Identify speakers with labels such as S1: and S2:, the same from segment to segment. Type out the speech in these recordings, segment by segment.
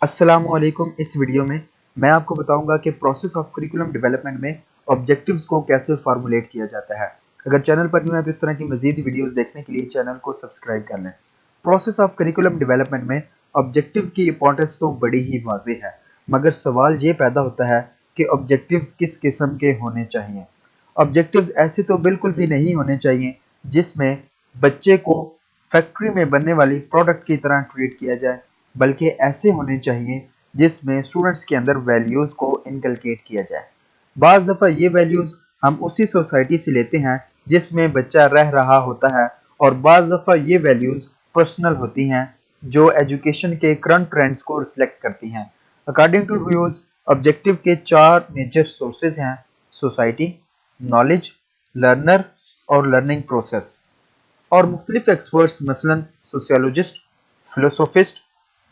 S1: अस्सलाम वालेकुम। इस वीडियो में मैं आपको बताऊंगा कि प्रोसेस ऑफ करिकुलम डेवलपमेंट में ऑब्जेक्टिव्स को कैसे फार्मूलेट किया जाता है। अगर चैनल पर न्यू है तो इस तरह की मजीद वीडियोस देखने के लिए चैनल को सब्सक्राइब कर लें। प्रोसेस ऑफ करिकुलम डेवलपमेंट में ऑब्जेक्टिव की इंपॉर्टेंस तो बड़ी ही वाज़ेह है, मगर सवाल ये पैदा होता है कि ऑब्जेक्टिव्स किस किस्म के होने चाहिए। ऑब्जेक्टिव्स ऐसे तो बिल्कुल भी नहीं होने चाहिए जिसमें बच्चे को फैक्ट्री में बनने वाली प्रोडक्ट की तरह ट्रीट किया जाए, बल्कि ऐसे होने चाहिए जिसमें स्टूडेंट्स के अंदर वैल्यूज़ को इनकलकेट किया जाए। बाज़ दफ़ा ये वैल्यूज़ हम उसी सोसाइटी से लेते हैं जिसमें बच्चा रह रहा होता है, और बाज़ दफ़ा ये वैल्यूज़ पर्सनल होती हैं जो एजुकेशन के करंट ट्रेंड्स को रिफ्लेक्ट करती हैं। अकॉर्डिंग टू व्यूज़, ऑब्जेक्टिव के 4 मेजर सोर्सेज हैं: सोसाइटी, नॉलेज, लर्नर और लर्निंग प्रोसेस। और मुख्तलिफ एक्सपर्ट्स मसलन सोशियोलॉजिस्ट, फिलोसोफिस्ट,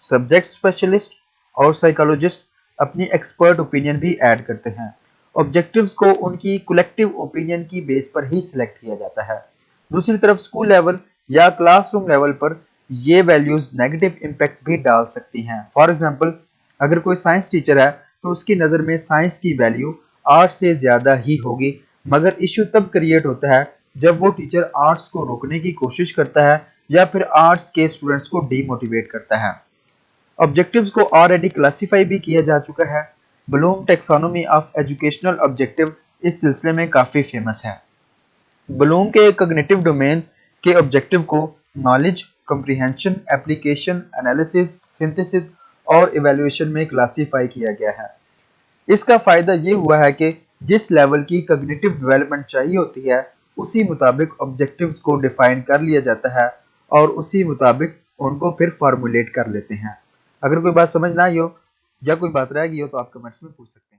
S1: सब्जेक्ट स्पेशलिस्ट और साइकोलॉजिस्ट अपनी एक्सपर्ट ओपिनियन भी ऐड करते हैं। ऑब्जेक्टिव्स को उनकी कलेक्टिव ओपिनियन की बेस पर ही सिलेक्ट किया जाता है। दूसरी तरफ स्कूल लेवल या क्लासरूम लेवल पर ये वैल्यूज नेगेटिव इम्पैक्ट भी डाल सकती हैं। फॉर एग्जांपल, अगर कोई साइंस टीचर है तो उसकी नज़र में साइंस की वैल्यू आर्ट से ज़्यादा ही होगी, मगर इशू तब क्रिएट होता है जब वो टीचर आर्ट्स को रोकने की कोशिश करता है या फिर आर्ट्स के स्टूडेंट्स को डीमोटिवेट करता है। ऑब्जेक्टिव्स को ऑलरेडी क्लासिफाई भी किया जा चुका है। Bloom taxonomy of educational objective इस सिलसिले में काफ़ी फेमस है। ब्लूम के कॉग्निटिव डोमेन के ऑब्जेक्टिव को knowledge, comprehension, application, analysis, synthesis और इवैल्यूएशन में क्लासिफाई किया गया है। इसका फ़ायदा ये हुआ है कि जिस लेवल की कॉग्निटिव डेवलपमेंट चाहिए होती है उसी मुताबिक ऑब्जेक्टिव्स को डिफाइन कर लिया जाता है और उसी मुताबिक उनको फिर फार्मूलेट कर लेते हैं। अगर कोई बात समझ ना आई हो या कोई बात रह गई हो तो आप कमेंट्स में पूछ सकते हैं।